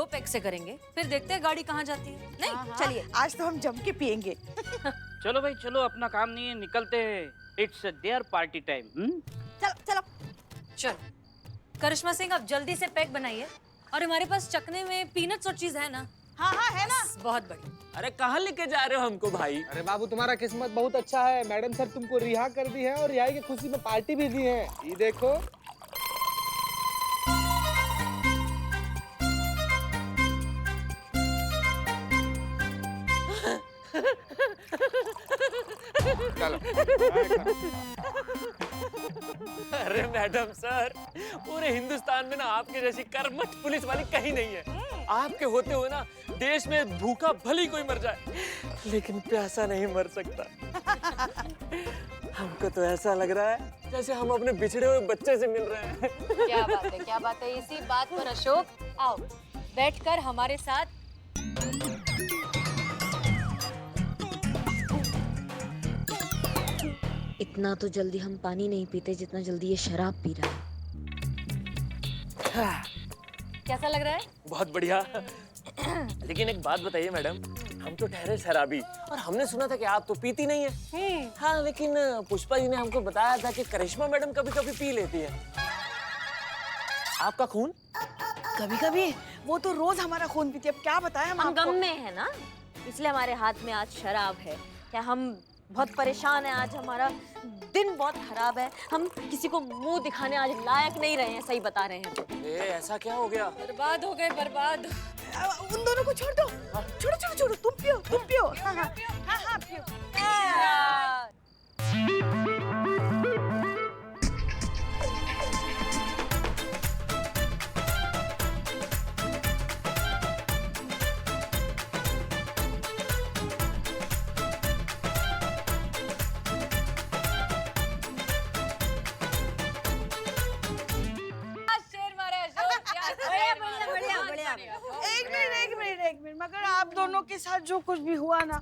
Pack से करेंगे, फिर देखते हैं गाड़ी कहाँ जाती है। नहीं चलिए आज तो हम जम के पियेंगे। चलो भाई चलो, अपना काम नहीं है, निकलते हैं। It's there party time. चलो चलो चलो। करिश्मा सिंह, आप जल्दी से पैक बनाइए। और हमारे पास चखने में पीनट्स और चीज है ना? हाँ हाँ है ना। बहुत बढ़िया। अरे कहाँ लेके जा रहे हो हमको भाई? अरे बाबू तुम्हारा किस्मत बहुत अच्छा है, मैडम सर तुमको रिहा कर दी है और रिहाई की खुशी में पार्टी भी दी है। ये देखो। चलो। अरे मैडम सर, पूरे हिंदुस्तान में ना आपके जैसी कर्मठ पुलिस वाली कहीं नहीं है। आपके होते हुए ना देश में भूखा भली कोई मर जाए, लेकिन प्यासा नहीं मर सकता। हमको तो ऐसा लग रहा है जैसे हम अपने बिछड़े हुए बच्चे से मिल रहे हैं। क्या बात है, क्या बात है। इसी बात पर अशोक, आओ बैठकर हमारे साथ इतना तो जल्दी हम पानी नहीं पीते जितना जल्दी ये शराब पी रहा है। कैसा लग रहा है? बहुत बढ़िया। लेकिन एक बात बताइए मैडम, हम तो ठहरे शराबी और हमने सुना था कि आप तो पीती नहीं है। हाँ, लेकिन पुष्पा जी ने हमको बताया था कि करिश्मा मैडम कभी कभी पी लेती है। आपका खून? कभी कभी वो तो रोज हमारा खून पीती है। अब क्या बताएं हम हम आपको? गम में है ना, इसलिए हमारे हाथ में आज शराब है। क्या हम बहुत परेशान हैं आज, हमारा दिन बहुत खराब है। हम किसी को मुंह दिखाने आज लायक नहीं रहे हैं, सही बता रहे हैं। ऐसा क्या हो गया? बर्बाद हो गए, बर्बाद। उन दोनों को छोड़ दो। छोड़ो छोड़ो छोड़ो, तुम पियो तुम पियो। हाँ हाँ हाँ हाँ पियो। एक मिनट मगर आप दोनों के साथ जो कुछ भी हुआ ना,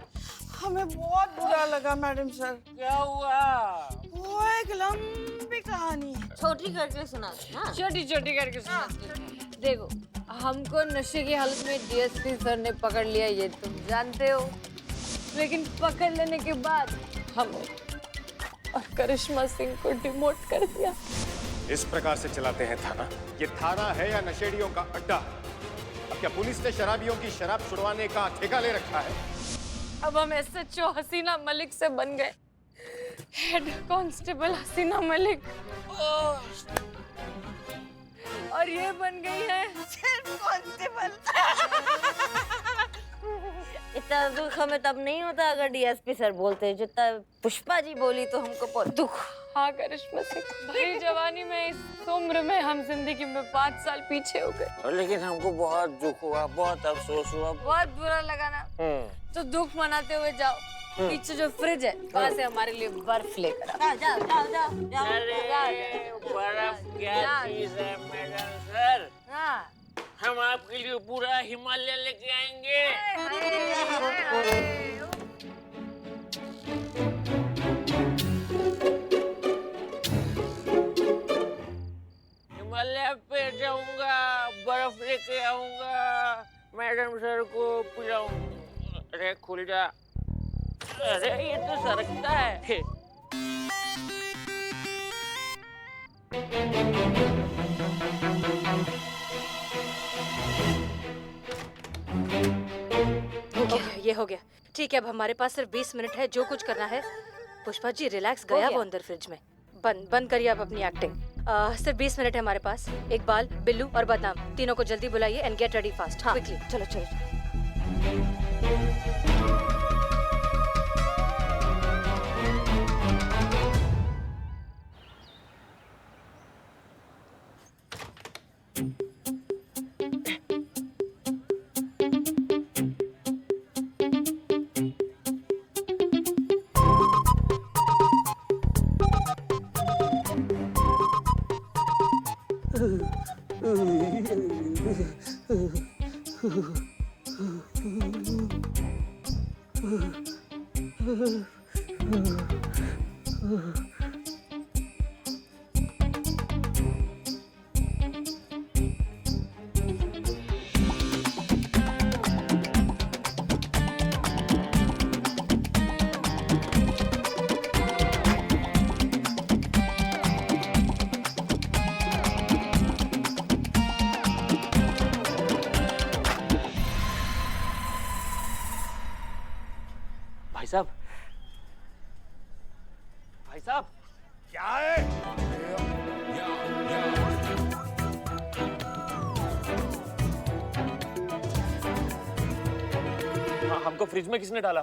हमें बहुत बुरा लगा मैडम सर। क्या हुआ? वो एक लंबी कहानी है। छोटी करके सुना ना। छोटी छोटी करके सुनाती। देखो, हमको नशे की हालत में डीएसपी सर ने पकड़ लिया, ये तुम जानते हो। लेकिन पकड़ लेने के बाद हम और करिश्मा सिंह को डिमोट कर दिया। इस प्रकार से चलाते हैं थाना? ये थाना है या नशेड़ियों का अड्डा? अब क्या पुलिस ने शराबियों की शराब छुड़वाने का ठेका ले रखा है? अब हम एसएचओ हसीना मलिक से बन गए हेड कांस्टेबल हसीना मलिक, और ये बन गई है कांस्टेबल। इतना दुख हमें तब नहीं होता अगर डीएसपी सर बोलते, जितना पुष्पा जी बोली तो हमको बहुत दुख। हाँ करिश्मा सिंह, भरी जवानी में इस उम्र में हम जिंदगी में 5 साल पीछे हो गए। लेकिन हमको बहुत दुख हुआ, बहुत अफसोस हुआ। बहुत बुरा लगा ना। तो दुख मनाते हुए जाओ, पीछे जो फ्रिज है वहाँ से हमारे लिए बर्फ लेकर आओ। जाओ जाओ जाओ जाओ। बर्फ क्या चीज है मैडम सर? हाँ। हम आपके लिए पूरा हिमालय लेके आएंगे। हिमालय पे जाऊंगा, बर्फ लेके आऊंगा, मैडम सर को पिलाऊंगा। अरे खुल जा। अरे ये तो सरकता है। हो गया, ये हो गया। ठीक है, अब हमारे पास सिर्फ 20 मिनट है। जो कुछ करना है पुष्पा जी, रिलैक्स। गया वो अंदर फ्रिज में। बंद करिए आप अपनी एक्टिंग। सिर्फ 20 मिनट है हमारे पास। इकबाल, बिल्लू और बदनाम तीनों को जल्दी बुलाइए and get ready fast. Quickly चलो चलो। साहब, भाई साहब, क्या है? हाँ, हमको फ्रिज में किसने डाला?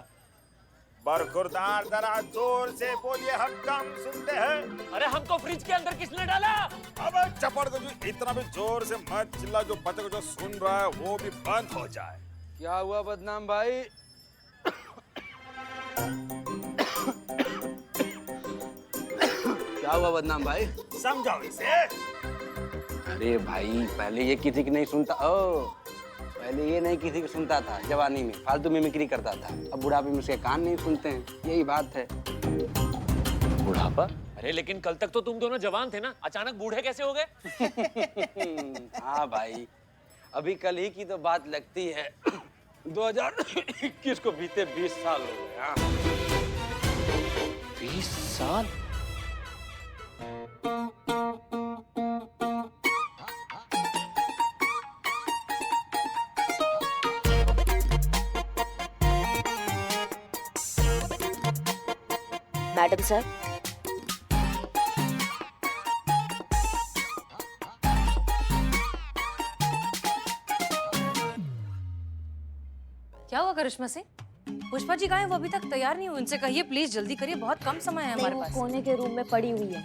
बरखुरदार जरा जोर से बोलिए, हम सुनते हैं। अरे हमको फ्रिज के अंदर किसने डाला? अब चपड़ दो, इतना भी जोर से मत चिल्ला, जो बच्चे को जो सुन रहा है वो भी बंद हो जाए। क्या हुआ बदनाम भाई? क्या हुआ बदनाम भाई? समझाओ इसे। अरे भाई, पहले ये किसी की नहीं सुनता। ओ, पहले ये नहीं किसी की सुनता था, जवानी में फालतू मिमिक्री करता था। अब बुढ़ापे में उसके कान नहीं सुनते हैं, यही बात है। बुढ़ापा? अरे लेकिन कल तक तो तुम दोनों जवान थे ना, अचानक बूढ़े कैसे हो गए? हाँ भाई, अभी कल ही की तो बात लगती है। 2021 को बीते 20 साल हो गए। हाँ, 20 साल? मैडम सर, क्या हुआ करिश्मा से? पुष्पा जी कहाँ हैं? वो अभी तक तैयार नहीं हुए। उनसे कहिए प्लीज जल्दी करिए, बहुत कम समय है हमारे वो पास। कोने के रूम में पड़ी हुई है।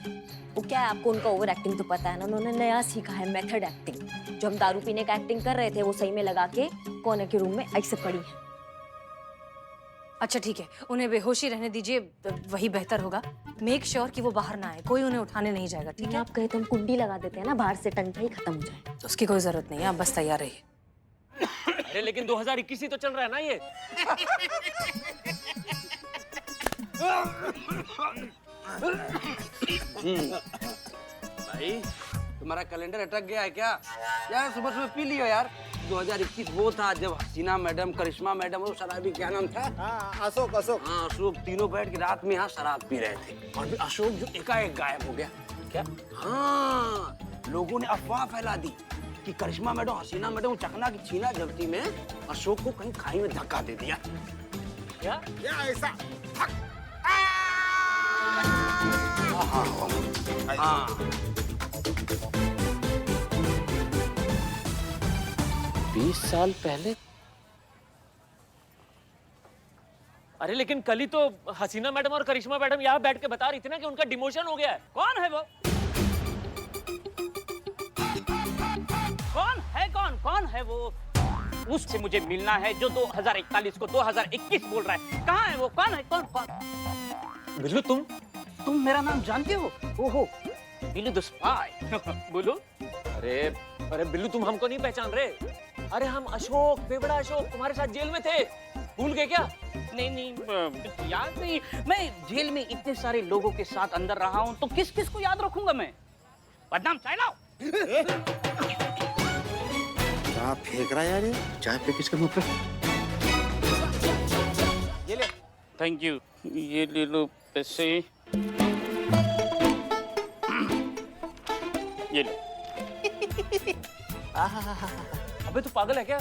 वो क्या है, आपको उनका ओवर एक्टिंग तो पता है ना, उन्होंने नया सीखा है मेथड एक्टिंग। जो हम दारू पीने का एक्टिंग कर रहे थे वो सही में लगा के कोने के रूम में ऐसे पड़ी है। अच्छा ठीक है, उन्हें बेहोशी रहने दीजिए, वही बेहतर होगा। मेक श्योर कि वो बाहर ना आए, कोई उन्हें उठाने नहीं जाएगा, ठीक है? आप कहे तो हम कुंडी लगा देते हैं ना, बाहर से टंटा ही खत्म हो जाए। तो उसकी कोई जरूरत नहीं है, आप बस तैयार रहिए। अरे लेकिन 2021 ही तो चल रहा है ना ये। भाई तुम्हारा कैलेंडर अटक गया है क्या? यार सुबह सुबह पी लियो यार। 2021 वो था जब हसीना मैडम, करिश्मा मैडम और शराबी क्या नाम था? हाँ, अशोक अशोक। हाँ, अशोक तीनों बैठ के रात में यहाँ शराब पी रहे थे। और फिर अशोक जो एकाएक गायब हो गया। क्या? हाँ, लोगों ने अफवाह फैला दी कि करिश्मा मैडम, हसीना मैडम चकना की छीना जबती में अशोक को कहीं खाई में धक्का दे दिया। क्या? क्या ऐसा? हाँ, 20 साल पहले? अरे लेकिन कल ही तो हसीना मैडम और करिश्मा मैडम यहाँ बैठ के बता रही थी ना कि उनका डिमोशन हो गया है। कौन है वो? कौन है वो? उससे मुझे मिलना है जो 2041 को 2021 बोल रहा है। कहाँ है वो? कौन है? कौन? बिल्लू, तुम मेरा नाम जानते हो? ओहो, बिल्लू द स्पाई। बोलो। अरे बिल्लू, तुम हमको नहीं पहचान रहे? अरे हम अशोक, बेवड़ा अशोक, तुम्हारे साथ जेल में थे, भूल गए क्या? नहीं, याद नहीं। मैं जेल में इतने सारे लोगों के साथ अंदर रहा हूँ, तो किस किस को याद रखूंगा मैं? बदनाम चाय लाओ। क्या फेंक रहा है यार ये? चाय पे किसके मुंह पे? ये ले। थैंक यू, ये ले लो पैसे। ये लो। अबे तू पागल है क्या?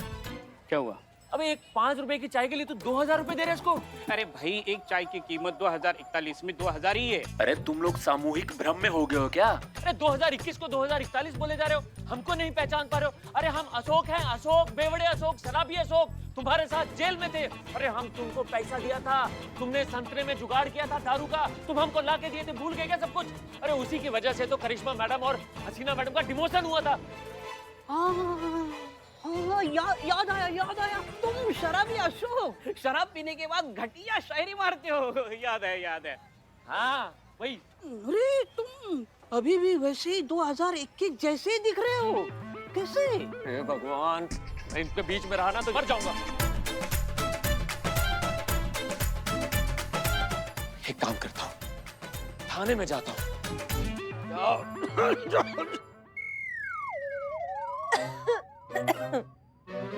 क्या हुआ? अबे एक 5 रुपए की चाय के लिए तू 2000 रुपए दे रहा है इसको? अरे भाई, एक चाय की कीमत 2041 में 2000 ही है। अरे तुम लोग सामूहिक भ्रम में हो गए हो क्या? अरे 2021 को 2041 बोले जा रहे हो, हमको नहीं पहचान पा रहे हो? अरे हम अशोक हैं, अशोक, बेवड़े अशोक, शराबी अशोक, तुम्हारे साथ जेल में थे। अरे हम तुमको पैसा दिया था, तुमने संतरे में जुगाड़ किया था दारू का, तुम हमको ला के दिए थे, भूल गए क्या सब कुछ? अरे उसी की वजह से तो करिश्मा मैडम और हसीना मैडम का डिमोशन हुआ था। हाँ, याद आया। तुम शराबी अशोक, शराब पीने के बाद घटिया शायरी मारते हो। याद है। हाँ वही। अरे तुम अभी भी वैसे ही 2021 जैसे ही दिख रहे हो। कैसे? हे भगवान, मैं इनके बीच में रहा ना तो मर जाऊंगा। एक काम करता हूँ, थाने में जाता हूँ।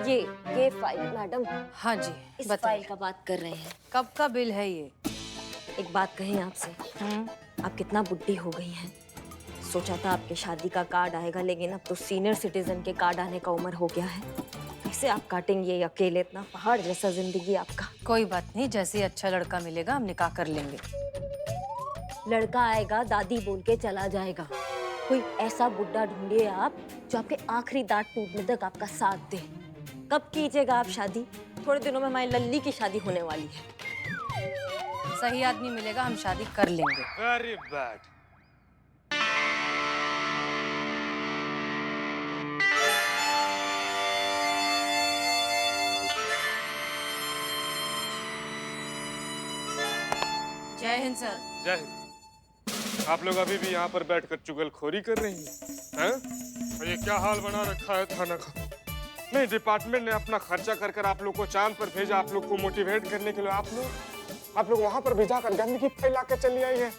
ये फाइल मैडम, हाँ जी, इस बताइए। फाइल का बात कर रहे हैं। कब का बिल है ये? एक बात कहें आपसे, आप कितना बुढ़ी हो गई हैं। सोचा था आपके शादी का कार्ड आएगा, लेकिन अब तो सीनियर सिटीजन के कार्ड आने का उम्र हो गया है। कैसे आप काटेंगे अकेले इतना पहाड़ जैसा जिंदगी आपका? कोई बात नहीं, जैसे ही अच्छा लड़का मिलेगा हम निकाह कर लेंगे। लड़का आएगा दादी बोल के चला जाएगा। कोई ऐसा बुड्ढा ढूंढिए आप जो आपके आखिरी दांत टूटने तक आपका साथ दे। कब कीजिएगा आप शादी? थोड़े दिनों में हमारी लल्ली की शादी होने वाली है। सही आदमी मिलेगा हम शादी कर लेंगे। Very bad. जय हिंद सर। जय हिंद। आप लोग अभी भी यहाँ पर बैठकर चुगलखोरी कर रही हैं? और ये क्या हाल बना रखा है थाना का? नहीं, डिपार्टमेंट ने अपना खर्चा कर कर आप लोग को चांद पर भेजा, आप लोग को मोटिवेट करने के लिए। आप लोग वहाँ पर भेजा कर गंदगी फैला के चली आई है।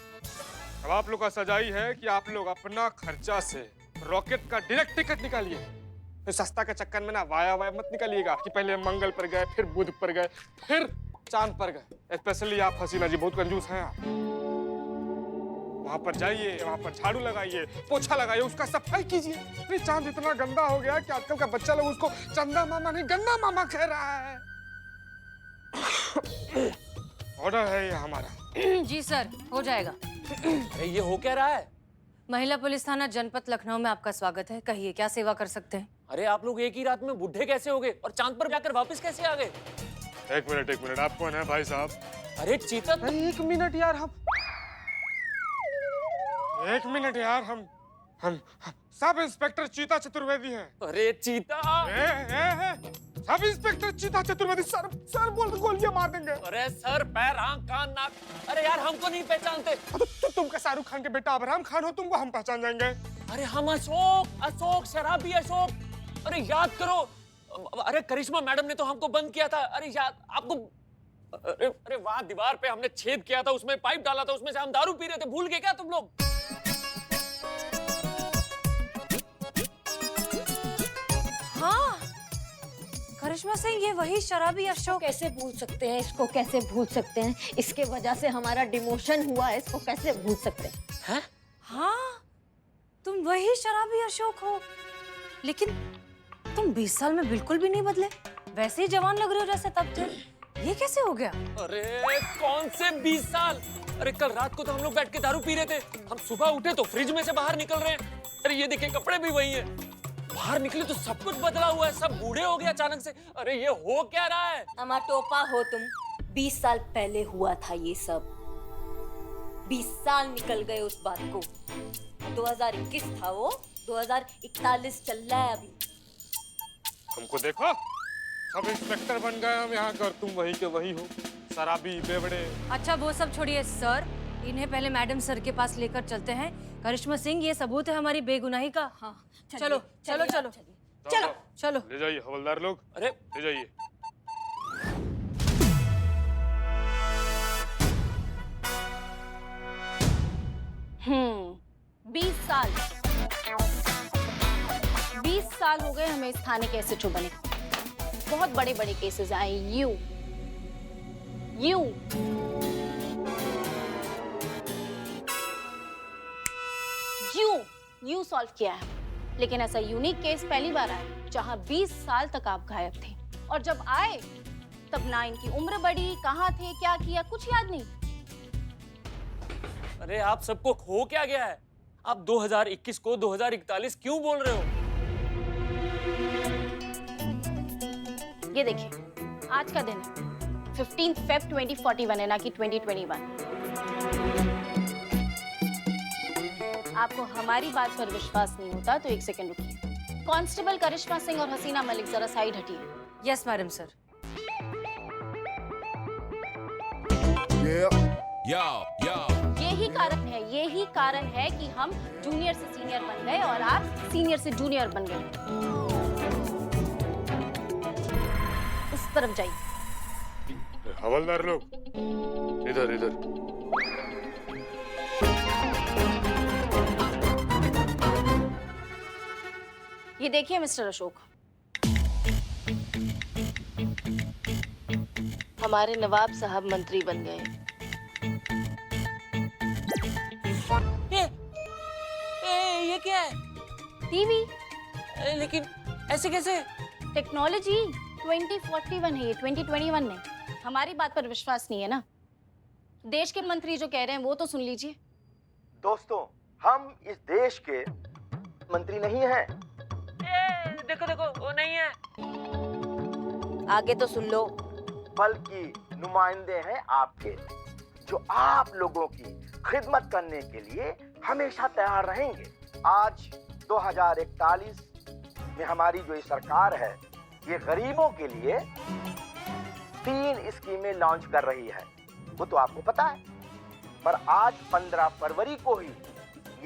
अब आप लोग का सजाई है कि आप लोग अपना खर्चा से रॉकेट का डायरेक्ट टिकट निकालिए। तो सस्ता के चक्कर में ना वाया मत निकालिएगा कि पहले मंगल पर गए, फिर बुध पर गए, फिर चांद पर गए। स्पेशली आप हसीना जी बहुत कंजूस हैं आप। वहां पर जाइए, वहां पर झाड़ू लगाइए, पोछा लगाइए, उसका सफाई कीजिए। नहीं, चांद इतना गंदा हो गया कि आजकल का बच्चा लोग उसको चंदा मामा नहीं गंदा मामा कह रहा है। ऑर्डर है ये हमारा। जी सर, हो जाएगा। अरे ये हो क्या रहा है? महिला पुलिस थाना जनपद लखनऊ में आपका स्वागत है। कहिए क्या सेवा कर सकते हैं? अरे आप लोग एक ही रात में बुढ़े कैसे हो गए और चांद पर जाकर वापस कैसे आ गए? एक मिनट, आप कौन है भाई साहब? अरे चीता, एक मिनट यार, एक मिनट यार, हम सब इंस्पेक्टर चीता चतुर्वेदी हैं। अरे चीता, सब इंस्पेक्टर चीता चतुर्वेदी। सर बोल गोलियां मार देंगे। अरे सर, पैर, आंख, कान, नाक। अरे यार हमको नहीं पहचानते। तो तुम क्या शाहरुख खान के बेटा अब्राहम खान हो? तुमको हम पहचान जाएंगे। अरे हम अशोक शराबी अशोक। अरे याद करो, अरे करिश्मा मैडम ने तो हमको बंद किया था। अरे याद आपको? अरे वहां दीवार पे हमने छेद किया था, उसमें पाइप डाला था, उसमें से हम दारू पी रहे थे। भूल गए क्या तुम लोग? हाँ, करिश्मा सिंह, ये वही शराबी अशोक। कैसे भूल सकते हैं इसको? कैसे भूल सकते हैं? इसके वजह से हमारा डिमोशन हुआ है, इसको कैसे भूल सकते हैं? हाँ, तुम वही शराबी अशोक हो। लेकिन तुम 20 साल में बिल्कुल भी नहीं बदले, वैसे ही जवान लग रहे हो जैसे तब थे। ये कैसे हो गया? अरे कौन से 20 साल? अरे कल रात को तो हम लोग बैठ के दारू पी रहे थे। हम सुबह उठे तो फ्रिज में से बाहर निकल रहे हैं। अरे ये देखिए, कपड़े भी वही हैं। बाहर निकले तो सब कुछ बदला हुआ है, सब बूढ़े हो गए अचानक से। अरे ये हो क्या रहा है? टमाटोपा हो तुम। 20 साल पहले हुआ था ये सब। 20 साल निकल गए उस बात को। 2021 था वो, 2041 चल रहा है अभी। हमको देखो, सब इंस्पेक्टर बन गए हम यहाँ कर। तुम वही के वही हो, शराबी बेवड़े। अच्छा वो सब छोड़िए सर, इन्हें पहले मैडम सर के पास लेकर चलते हैं। करिश्मा सिंह, ये सबूत है हमारी बेगुनाही का। हाँ, चलो चलो चलो चलो चलो। ले जाइए हवलदार लोग। अरे ले जाइए। हम्म, 20 साल हो गए हमें इस थाने के एसएचओ बने। बहुत बड़े बड़े केसेस आए। यू सॉल्व किया है, लेकिन ऐसा यूनिक केस पहली बार आया जहां 20 साल तक आप गायब थे, और जब आए तब ना इनकी उम्र बढ़ी, कहाँ थे, क्या किया, कुछ याद नहीं। अरे आप सबको खो क्या गया है? आप 2021 को 2041 क्यों बोल रहे हो? ये देखिए, आज का दिन है 15 फेब 2041 है, ना कि 2021। आपको हमारी बात पर विश्वास नहीं होता तो एक सेकंड रुकिए। कांस्टेबल करिश्मा सिंह और हसीना मलिक जरा साइड हटिए। Yes madam sir. यही कारण है कि हम जूनियर से सीनियर बन गए और आप सीनियर से जूनियर बन गए। उस तरफ जाइए। हवलदार लोग, इधर इधर। ये देखिए मिस्टर अशोक, हमारे नवाब साहब मंत्री बन गए। ये क्या है? टीवी। लेकिन ऐसे कैसे? टेक्नोलॉजी 2041 है ये, 2021 नहीं। हमारी बात पर विश्वास नहीं है ना? देश के मंत्री जो कह रहे हैं वो तो सुन लीजिए। दोस्तों, हम इस देश के मंत्री नहीं हैं। देखो देखो वो नहीं है। आगे तो सुन लो। बल्कि नुमाइंदे हैं आपके, जो आप लोगों की खिदमत करने के लिए हमेशा तैयार रहेंगे। आज 2041 में हमारी जो ये सरकार है, ये गरीबों के लिए 3 स्कीमें लॉन्च कर रही है। वो तो आपको पता है, पर आज 15 फरवरी को ही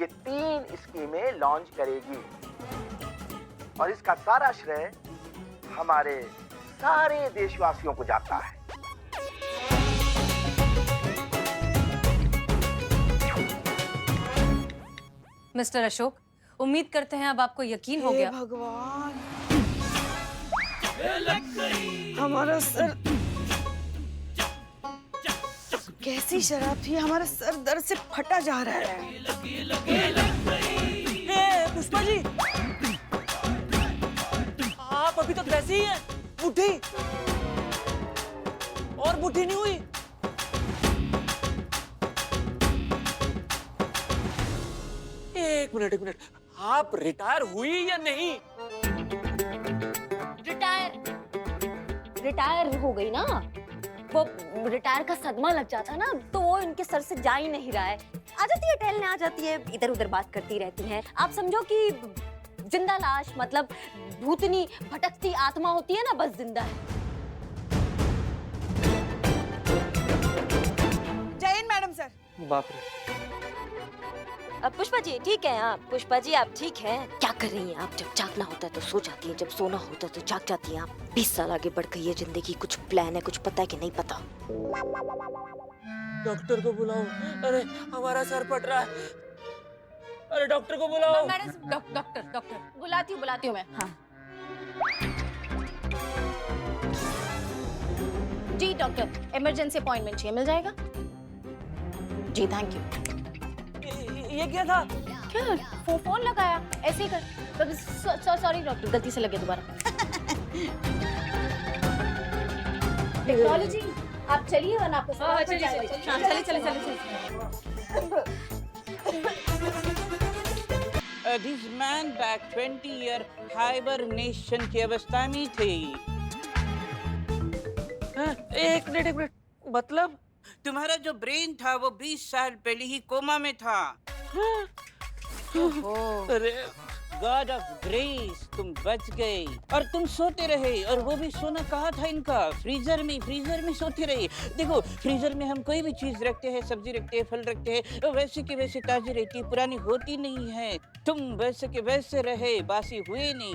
ये 3 स्कीमें लॉन्च करेगी और इसका सारा श्रेय हमारे सारे देशवासियों को जाता है। मिस्टर अशोक, उम्मीद करते हैं अब आपको यकीन हो गया। भगवान, हमारा सर, कैसी शराब थी, हमारा सर दर्द से फटा जा रहा है। पुष्पा जी, आप अभी तक वैसे ही हैं, बुढ़ी और बुढ़ी नहीं हुई। एक मिनट, आप रिटायर हुई या नहीं? रिटायर हो गई ना। वो रिटायर का सदमा लग जाता ना, तो वो इनके सर से जा ही नहीं रहा है। आ जाती है टहलने, आ जाती है, इधर उधर बात करती रहती है। आप समझो कि जिंदा लाश, मतलब भूतनी भटकती आत्मा होती है ना, बस जिंदा है। जय हिंद मैडम सर। बाप रे। पुष्पा जी ठीक है आप? पुष्पा जी आप ठीक हैं? क्या कर रही हैं आप? जब जागना होता है तो सो जाती हैं, जब सोना होता है तो जाग जाती हैं आप। 20 साल आगे बढ़ गई है जिंदगी, कुछ प्लान है, कुछ पता है कि नहीं पता? डॉक्टर को बुलाओ। अरे हमारा सर फट रहा है। अरे डॉक्टर को बुलाओ। Madam, doctor. बुलाती हूँ मैं। हाँ। जी डॉक्टर, इमरजेंसी अपॉइंटमेंट चाहिए, मिल जाएगा? जी थैंक यू। ये क्या था? क्या फोन लगाया ऐसे ही कर। सॉरी डॉक्टर, गलती से लगे दोबारा। टेक्नोलॉजी, आप चलिए वरना आपको this man back 20 year hibernation की अवस्था में थे। एक मिनट, मतलब तुम्हारा जो ब्रेन था वो 20 साल पहले ही कोमा में था। अरे गॉड ऑफ ग्रेस, तुम बच गए। और तुम सोते रहे, और वो भी सोना कहाँ था इनका? फ्रीजर में सोते रहे। देखो, फ्रीजर में हम कोई भी चीज रखते हैं, सब्जी रखते हैं, फल रखते हैं, तो वैसे के वैसे ताजी रहती है, पुरानी होती नहीं है। तुम वैसे के वैसे रहे, बासी हुए नहीं।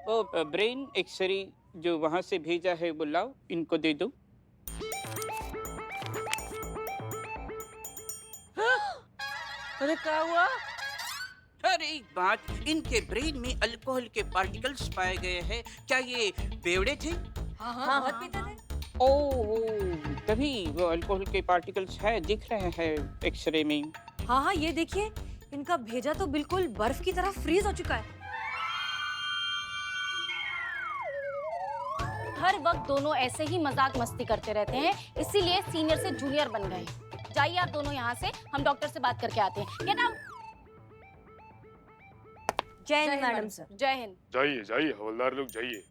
ओ ब्रेन एक्सरे जो वहां से भेजा है वो लाओ, इनको दे दो। अरे क्या हुआ? अरे एक बात, इनके ब्रेन में अल्कोहल के पार्टिकल्स पाए गए हैं। क्या ये बेवड़े थे? हाँ, बहुत पीते थे। ओह, तभी वो अल्कोहल के पार्टिकल्स है, दिख रहे हैं एक्सरे में। हाँ, ये देखिए, इनका भेजा तो बिल्कुल बर्फ की तरह फ्रीज हो चुका है। हर वक्त दोनों ऐसे ही मजाक मस्ती करते रहते हैं, इसीलिए सीनियर से जूनियर बन गए। जाइए आप दोनों यहाँ से, हम डॉक्टर से बात करके आते हैं। Get out. जय हिंद मैडम सर। जय हिंद। जाइए हवलदार लोग जाइए।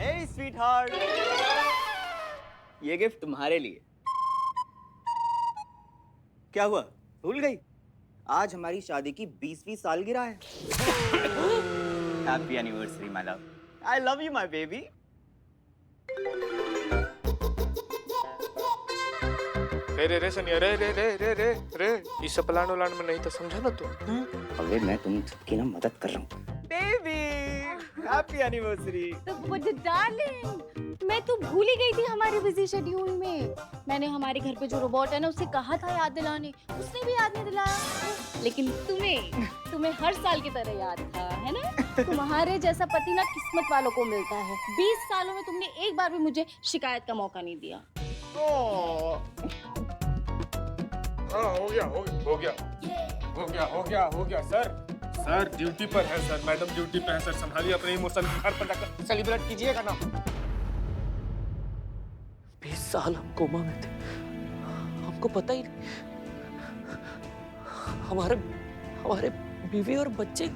Hey sweetheart, ये गिफ्ट तुम्हारे लिए। क्या हुआ, भूल गई? आज हमारी शादी की 20वीं सालगिरह है। Happy anniversary my love. I love you my baby. रे सनिया, रे इस प्लान उलान में नहीं तो समझा ना तू। अबे मैं तुम सबकी ना मदद कर रहा हूँ। Baby happy anniversary. तो डार्लिंग, मैं तो भूल ही गई थी हमारे बिजी शेड्यूल में। मैंने हमारे घर पे जो रोबोट है ना, उससे कहा था याद दिलाने, उसने भी याद नहीं दिलाया। लेकिन तुम्हें हर साल की तरह याद था, है ना? तुम्हारे जैसा पति ना किस्मत वालों को मिलता है। 20 सालों में तुमने एक बार भी मुझे शिकायत का मौका नहीं दिया। हाँ हो गया हो गया सर ड्यूटी पर है सर, मैडम ड्यूटी पर है सर, संभालिए अपने इमोशन, घर पर जाकर सेलिब्रेट कीजिएगा ना। 20 साल हम कोमा में थे, हमको पता ही नहीं। हमारे बीवी और बच्चे